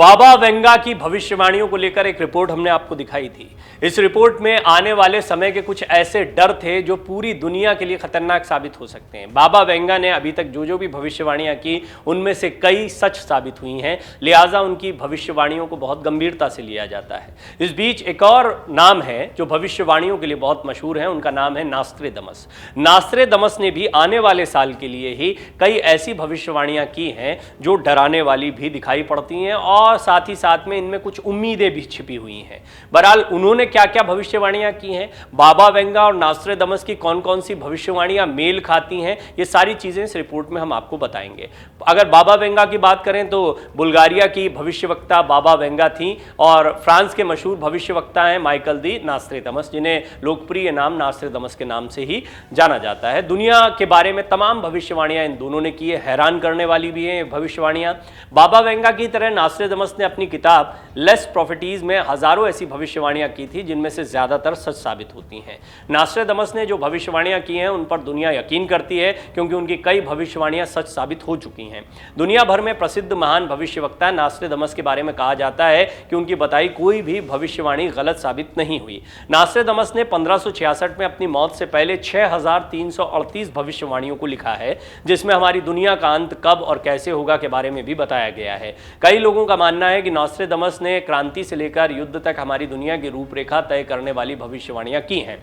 बाबा Venga की भविष्यवाणियों को लेकर एक रिपोर्ट हमने आपको दिखाई थी। इस रिपोर्ट में आने वाले समय के कुछ ऐसे डर थे जो पूरी दुनिया के लिए खतरनाक साबित हो सकते हैं। बाबा वेंगा ने अभी तक जो भी भविष्यवाणियां की उनमें से कई सच साबित हुई हैं, लिहाजा उनकी भविष्यवाणियों को बहुत गंभीरता से लिया जाता है। इस बीच एक और नाम है जो भविष्यवाणियों के लिए बहुत मशहूर है, उनका नाम है नास्ट्रेदमस। नास्ट्रेदमस ने भी आने वाले साल के लिए ही कई ऐसी भविष्यवाणियां की हैं जो डराने वाली भी दिखाई पड़ती हैं और साथ ही साथ में इनमें कुछ उम्मीदें भी छिपी हुई हैं। बहरहाल उन्होंने क्या क्या भविष्यवाणियां की हैं, बाबा वेंगा और नास्ट्रेदमस की कौन कौन सी भविष्यवाणियां मेल खाती हैं, ये सारी चीजें इस रिपोर्ट में हम आपको बताएंगे। अगर बाबा वेंगा की बात करें तो बुल्गारिया की भविष्यवक्ता बाबा वेंगा थी और फ्रांस के मशहूर भविष्यवक्ता हैं माइकल दी नास्ट्रेदमस, जिन्हें लोकप्रिय नाम नास्ट्रेदमस के नाम से ही जाना जाता है। दुनिया के बारे में तमाम भविष्यवाणियां इन दोनों ने की है, हैरान करने वाली भी हैं भविष्यवाणियां। बाबा वेंगा की तरह नास्ट्रेदमस ने अपनी किताब लेस प्रॉफिटीज में हजारों ऐसी भविष्यवाणियां की थी जिनमें से ज्यादातर सच साबित होती हैं। नास्ट्रेदमस ने जो भविष्यवाणियां की हैं उन पर दुनिया यकीन करती है क्योंकि उनकी कई भविष्यवाणियां सच साबित हो चुकी हैं। दुनिया भर में प्रसिद्ध महान भविष्यवक्ता नास्ट्रेदमस के बारे में कहा जाता है कि उनकी बताई कोई भी भविष्यवाणी गलत साबित नहीं हुई। नास्ट्रेदमस ने 1566 में अपनी मौत से पहले 6338 भविष्यवाणियों को लिखा है, जिसमें हमारी दुनिया का अंत कब और कैसे होगा के बारे में भी बताया गया है। कई लोगों का मानना है कि नास्ट्रेदमस ने क्रांति से लेकर युद्ध तक हमारी दुनिया की रूपरेखा तय करने वाली भविष्यवाणियां की हैं।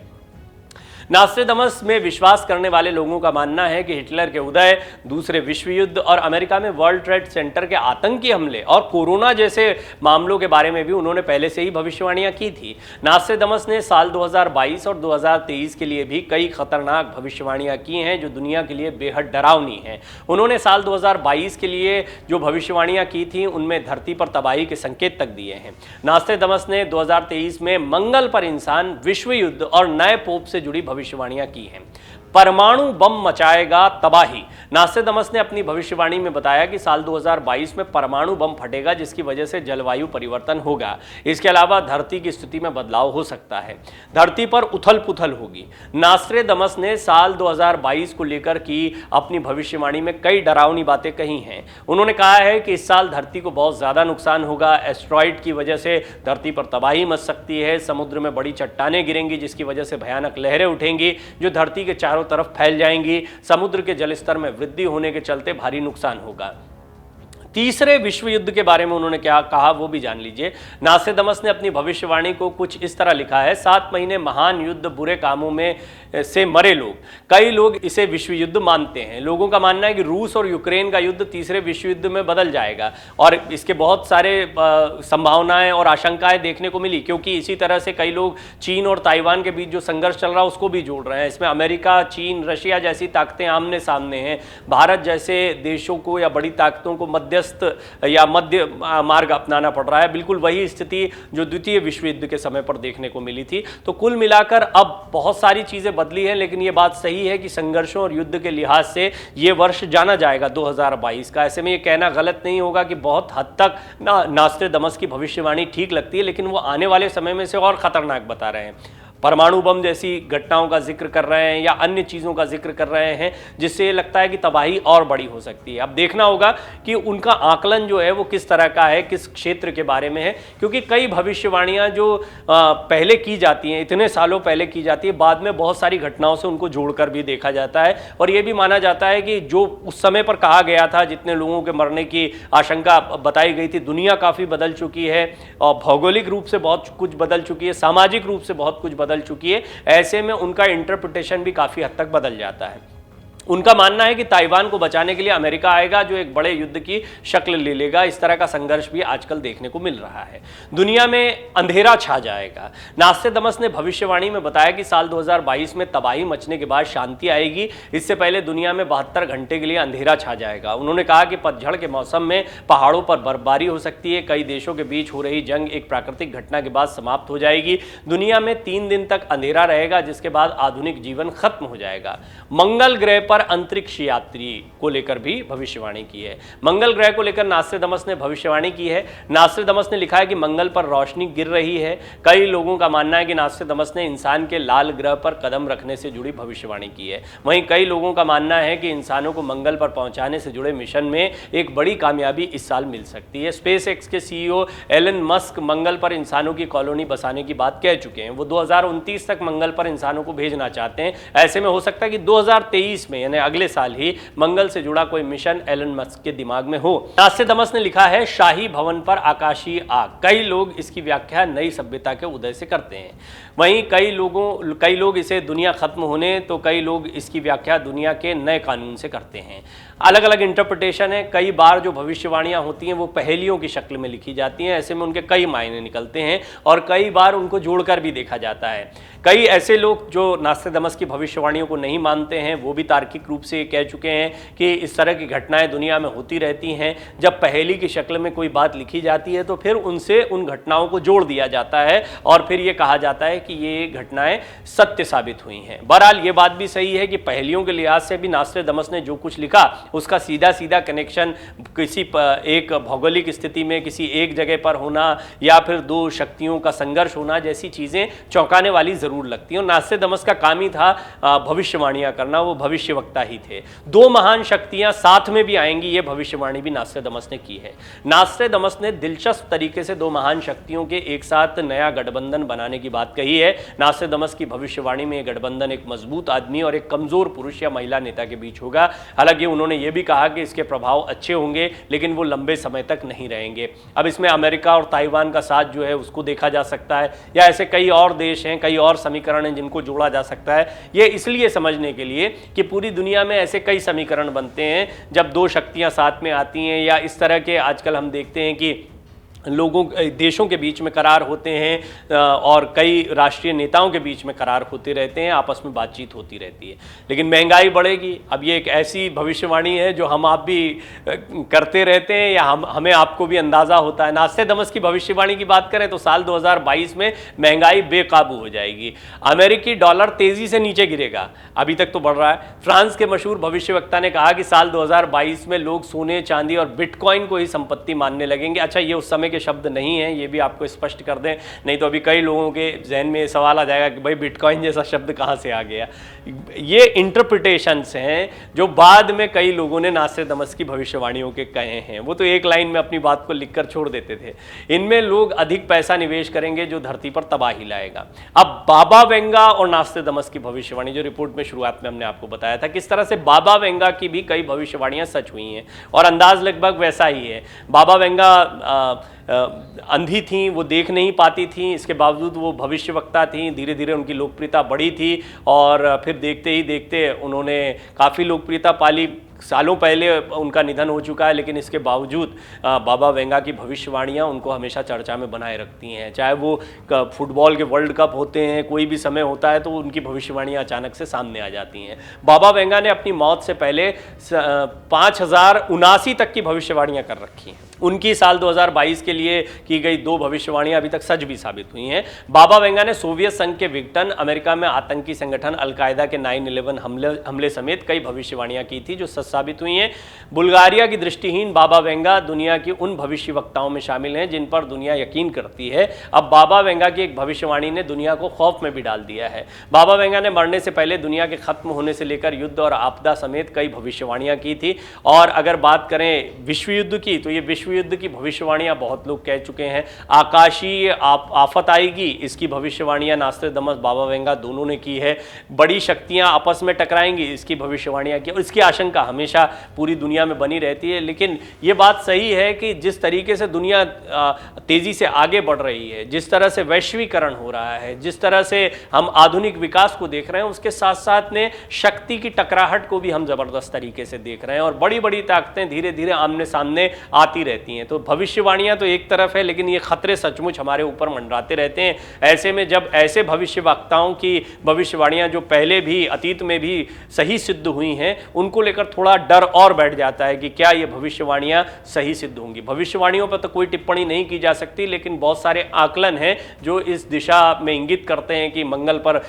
नास्ट्रेदमस में विश्वास करने वाले लोगों का मानना है कि हिटलर के उदय, दूसरे विश्व युद्ध और अमेरिका में वर्ल्ड ट्रेड सेंटर के आतंकी हमले और कोरोना जैसे मामलों के बारे में भी उन्होंने पहले से ही भविष्यवाणियां की थी। नास्ट्रेदमस ने साल 2022 और 2023 के लिए भी कई खतरनाक भविष्यवाणियां की हैं जो दुनिया के लिए बेहद डरावनी हैं। उन्होंने साल 2022 के लिए जो भविष्यवाणियां की थी उनमें धरती पर तबाही के संकेत तक दिए हैं। नास्ट्रेदमस ने 2023 में मंगल पर इंसान, विश्व युद्ध और नए पोप से जुड़ी भविष्यवाणियां की हैं। परमाणु बम मचाएगा तबाही। नास्ट्रेदमस ने अपनी भविष्यवाणी में बताया कि साल 2022 में परमाणु बम फटेगा जिसकी वजह से जलवायु परिवर्तन होगा। इसके अलावा धरती की स्थिति में बदलाव हो सकता है, धरती पर उथल पुथल होगी। नास्ट्रेदमस ने साल 2022 को लेकर की अपनी भविष्यवाणी में कई डरावनी बातें कही हैं। उन्होंने कहा है कि इस साल धरती को बहुत ज्यादा नुकसान होगा, एस्ट्रॉइड की वजह से धरती पर तबाही मच सकती है, समुद्र में बड़ी चट्टानें गिरेंगी जिसकी वजह से भयानक लहरें उठेंगी जो धरती के चारों तरफ फैल जाएंगी, समुद्र के जलस्तर में वृद्धि होने के चलते भारी नुकसान होगा। तीसरे विश्व युद्ध के बारे में उन्होंने क्या कहा वो भी जान लीजिए। नास्ट्रेदमस ने अपनी भविष्यवाणी को कुछ इस तरह लिखा है, 7 महीने महान युद्ध, बुरे कामों में से मरे लोग। कई लोग इसे विश्व युद्ध मानते हैं। लोगों का मानना है कि रूस और यूक्रेन का युद्ध तीसरे विश्व युद्ध में बदल जाएगा और इसके बहुत सारे संभावनाएं और आशंकाएं देखने को मिली, क्योंकि इसी तरह से कई लोग चीन और ताइवान के बीच जो संघर्ष चल रहा है उसको भी जोड़ रहे हैं। इसमें अमेरिका, चीन, रशिया जैसी ताकतें आमने सामने हैं। भारत जैसे देशों को या बड़ी ताकतों को मध्य मार्ग अपनाना पड़ रहा है। बिल्कुल वही स्थिति जो द्वितीय विश्व युद्ध के समय पर देखने को मिली थी। तो कुल मिलाकर अब बहुत सारी चीजें बदली हैं, लेकिन यह बात सही है कि संघर्षों और युद्ध के लिहाज से यह वर्ष जाना जाएगा 2022 का। ऐसे में यह कहना गलत नहीं होगा कि बहुत हद तक नास्ट्रेदमस की भविष्यवाणी ठीक लगती है, लेकिन वो आने वाले समय में से और खतरनाक बता रहे हैं। परमाणु बम जैसी घटनाओं का जिक्र कर रहे हैं या अन्य चीज़ों का जिक्र कर रहे हैं जिससे ये लगता है कि तबाही और बड़ी हो सकती है। अब देखना होगा कि उनका आकलन जो है वो किस तरह का है, किस क्षेत्र के बारे में है, क्योंकि कई भविष्यवाणियां जो पहले की जाती हैं, इतने सालों पहले की जाती है, बाद में बहुत सारी घटनाओं से उनको जोड़कर भी देखा जाता है और ये भी माना जाता है कि जो उस समय पर कहा गया था, जितने लोगों के मरने की आशंका बताई गई थी, दुनिया काफ़ी बदल चुकी है और भौगोलिक रूप से बहुत कुछ बदल चुकी है, सामाजिक रूप से बहुत कुछ बदल चुकी है। ऐसे में उनका इंटरप्रिटेशन भी काफी हद तक बदल जाता है। उनका मानना है कि ताइवान को बचाने के लिए अमेरिका आएगा जो एक बड़े युद्ध की शक्ल ले लेगा। इस तरह का संघर्ष भी आजकल देखने को मिल रहा है। दुनिया में अंधेरा छा जाएगा। नास्ट्रेदमस ने भविष्यवाणी में बताया कि साल 2022 में तबाही मचने के बाद शांति आएगी। इससे पहले दुनिया में 72 घंटे के लिए अंधेरा छा जाएगा। उन्होंने कहा कि पतझड़ के मौसम में पहाड़ों पर बर्फबारी हो सकती है। कई देशों के बीच हो रही जंग एक प्राकृतिक घटना के बाद समाप्त हो जाएगी। दुनिया में 3 दिन तक अंधेरा रहेगा जिसके बाद आधुनिक जीवन खत्म हो जाएगा। मंगल ग्रह पर पर अंतरिक्ष यात्री को लेकर भी भविष्यवाणी की है। मंगल ग्रह को लेकर नास्ट्रेडमस ने भविष्यवाणी की है। नास्ट्रेडमस ने लिखा है कि मंगल पर रोशनी गिर रही है। कई लोगों का मानना है कि नास्ट्रेडमस ने इंसान के लाल ग्रह पर कदम रखने से जुड़ी भविष्यवाणी की है। वहीं कई लोगों का मानना है कि इंसानों को मंगल पर पहुंचाने से जुड़े मिशन में एक बड़ी कामयाबी इस साल मिल सकती है। स्पेस एक्स के सीईओ एलन मस्क मंगल पर इंसानों की कॉलोनी बसाने की बात कह चुके हैं। वो 2029 तक मंगल पर इंसानों को भेजना चाहते हैं। ऐसे में हो सकता है कि 2023 में यानी अगले साल ही मंगल से जुड़ा कोई मिशन एलन मस्क के दिमाग में हो। नास्ट्रेडमस ने लिखा है शाही भवन पर आकाशीय आग। कई लोग इसकी व्याख्या नई सभ्यता के उदय से करते हैं। वहीं कई लोग इसे दुनिया खत्म होने, तो कई लोग इसकी व्याख्या दुनिया के नए कानून से करते हैं। अलग अलग इंटरप्रिटेशन है। कई बार जो भविष्यवाणियां होती हैं वो पहेलियों की शक्ल में लिखी जाती हैं। ऐसे में उनके कई मायने निकलते हैं और कई बार उनको जोड़कर भी देखा जाता है। कई ऐसे लोग जो नास्ट्रेडमस की भविष्यवाणियों को नहीं मानते हैं वो भी तार्किक रूप से कह चुके हैं कि इस तरह की घटनाएं दुनिया में होती रहती हैं। जब पहेली की शक्ल में कोई बात लिखी जाती है तो फिर उनसे उन घटनाओं को जोड़ दिया जाता है और फिर ये कहा जाता है कि ये घटनाएं सत्य साबित हुई हैं। बहरहाल ये बात भी सही है कि पहेलियों के लिहाज से भी नास्ट्रेडमस ने जो कुछ लिखा उसका सीधा सीधा कनेक्शन किसी एक भौगोलिक स्थिति में किसी एक जगह पर होना या फिर दो शक्तियों का संघर्ष होना जैसी चीजें चौंकाने वाली जरूर लगती हैं। और नास्ट्रेडमस का काम ही था भविष्यवाणियां करना, वो भविष्यवक्ता ही थे। दो महान शक्तियां साथ में भी आएंगी, ये भविष्यवाणी भी नास्ट्रेडमस ने की है। नास्ट्रेडमस ने दिलचस्प तरीके से दो महान शक्तियों के एक साथ नया गठबंधन बनाने की बात कही है। नास्ट्रेडमस की भविष्यवाणी में गठबंधन एक मजबूत आदमी और एक कमजोर पुरुष या महिला नेता के बीच होगा। हालांकि उन्होंने ये भी कहा कि इसके प्रभाव अच्छे होंगे लेकिन वो लंबे समय तक नहीं रहेंगे। अब इसमें अमेरिका और ताइवान का साथ जो है उसको देखा जा सकता है या ऐसे कई और देश हैं, कई और समीकरण हैं जिनको जोड़ा जा सकता है। ये इसलिए समझने के लिए कि पूरी दुनिया में ऐसे कई समीकरण बनते हैं जब दो शक्तियां साथ में आती हैं या इस तरह के आजकल हम देखते हैं कि देशों के बीच में करार होते हैं और कई राष्ट्रीय नेताओं के बीच में करार होते रहते हैं, आपस में बातचीत होती रहती है। लेकिन महंगाई बढ़ेगी, अब ये एक ऐसी भविष्यवाणी है जो हम आप भी करते रहते हैं या हमें आपको भी अंदाज़ा होता है। नास्ट्रेडमस की भविष्यवाणी की बात करें तो साल 2022 में महंगाई बेकाबू हो जाएगी। अमेरिकी डॉलर तेज़ी से नीचे गिरेगा, अभी तक तो बढ़ रहा है। फ्रांस के मशहूर भविष्यवक्ता ने कहा कि साल 2022 में लोग सोने चांदी और बिटकॉइन को ही संपत्ति मानने लगेंगे। अच्छा, ये उस समय के शब्द नहीं है, ये भी आपको स्पष्ट कर दें, नहीं तो अभी कई लोगों के जहन में सवाल आ जाएगा कि भाई बिटकॉइन जैसा शब्द कहां से आ गया। ये इंटरप्रिटेशंस हैं जो बाद में कई लोगों ने नास्ट्रेडमस की भविष्यवाणियों के कहे हैं। वो तो एक लाइन में अपनी बात को लिखकर छोड़ देते थे। इनमें लोग अधिक पैसा निवेश करेंगे जो धरती पर तबाही लाएगा। अब बाबा वेंगा और नास्ट्रेडमस की भविष्यवाणी जो रिपोर्ट में शुरुआत में हमने आपको बताया था किस तरह से बाबा वेंगा की भी कई भविष्यवाणियां सच हुई हैं और अंदाज लगभग वैसा ही है। बाबा वेंगा अंधी थी, वो देख नहीं पाती थी, इसके बावजूद वो भविष्यवक्ता थी। धीरे धीरे उनकी लोकप्रियता बढ़ी थी और फिर देखते ही देखते उन्होंने काफ़ी लोकप्रियता पाली। सालों पहले उनका निधन हो चुका है लेकिन इसके बावजूद बाबा वेंगा की भविष्यवाणियां उनको हमेशा चर्चा में बनाए रखती हैं। चाहे वो फुटबॉल के वर्ल्ड कप होते हैं, कोई भी समय होता है तो उनकी भविष्यवाणियां अचानक से सामने आ जाती हैं। बाबा वेंगा ने अपनी मौत से पहले 5079 तक की भविष्यवाणियां कर रखी हैं। उनकी साल 2022 के लिए की गई दो भविष्यवाणियां अभी तक सच भी साबित हुई हैं। बाबा वेंगा ने सोवियत संघ के विघटन, अमेरिका में आतंकी संगठन अलकायदा के 9/11 हमले समेत कई भविष्यवाणियां की थी जो सच साबित हुई हैं। बुल्गारिया की दृष्टिहीन बाबा वेंगा दुनिया की उन भविष्यवक्ताओं में शामिल हैं जिन पर दुनिया यकीन करती है। अब बाबा वेंगा की एक भविष्यवाणी ने दुनिया को खौफ में भी डाल दिया है। बाबा वेंगा ने मरने से पहले दुनिया के खत्म होने से लेकर युद्ध और आपदा समेत कई भविष्यवाणियां की थी। और अगर बात करें विश्व युद्ध की तो ये विश्व युद्ध की भविष्यवाणियां बहुत लोग कह चुके हैं। आकाशीय आफत आएगी, इसकी भविष्यवाणियां नास्ट्रेडमस, बाबा वेंगा दोनों ने की है। बड़ी शक्तियां आपस में टकराएंगी, इसकी भविष्यवाणियां की और इसकी आशंका हमेशा पूरी दुनिया में बनी रहती है। लेकिन ये बात सही है कि जिस तरीके से दुनिया तेजी से आगे बढ़ रही है, जिस तरह से वैश्वीकरण हो रहा है, जिस तरह से हम आधुनिक विकास को देख रहे हैं, उसके साथ साथ में शक्ति की टकराहट को भी हम जबरदस्त तरीके से देख रहे हैं और बड़ी बड़ी ताकतें धीरे धीरे आमने सामने आती रहती रहती हैं। तो भविष्यवाणियां तो एक तरफ है, लेकिन ये खतरे सचमुच हमारे ऊपर मंडराते रहते हैं। ऐसे में जब ऐसे भविष्यवक्ताओं की भविष्यवाणियां जो पहले भी अतीत में भी सही सिद्ध हुई हैं, उनको लेकर थोड़ा डर और बैठ जाता है कि क्या ये भविष्यवाणियां सही सिद्ध होंगी। भविष्यवाणियों पर तो कोई टिप्पणी नहीं की जा सकती, लेकिन बहुत सारे आकलन हैं जो इस दिशा में इंगित करते हैं कि मंगल पर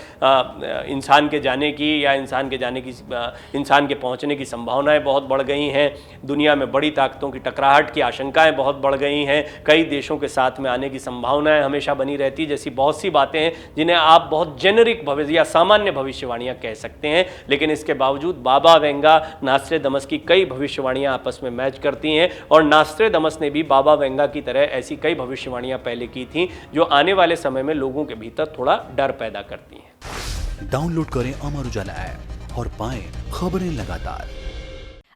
इंसान के जाने की या इंसान के पहुंचने की संभावनाएं बहुत बढ़ गई हैं। दुनिया में बड़ी ताकतों की टकराहट की आशंकाएं बहुत बढ़ गई हैं। कई देशों के साथ में आने की संभावनाएं हमेशा बनी रहती, जैसी बहुत सी बातें हैं जिन्हें आप बहुत जेनेरिक भविष्य या सामान्य भविष्यवाणियां कह सकते हैं। लेकिन इसके बावजूद बाबा वेंगा, नास्ट्रेडमस की कई भविष्यवाणियां आपस में मैच करती हैं, और नास्ट्रेडमस ने भी बाबा वेंगा की तरह ऐसी कई भविष्यवाणियां पहले की थी जो आने वाले समय में लोगों के भीतर थोड़ा डर पैदा करती हैं। डाउनलोड करें अमर उजाला ऐप और पाएं खबरें लगातार।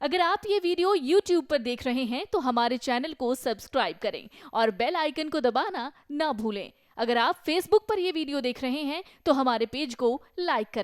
अगर आप ये वीडियो YouTube पर देख रहे हैं तो हमारे चैनल को सब्सक्राइब करें और बेल आइकन को दबाना ना भूलें। अगर आप Facebook पर ये वीडियो देख रहे हैं तो हमारे पेज को लाइक करें।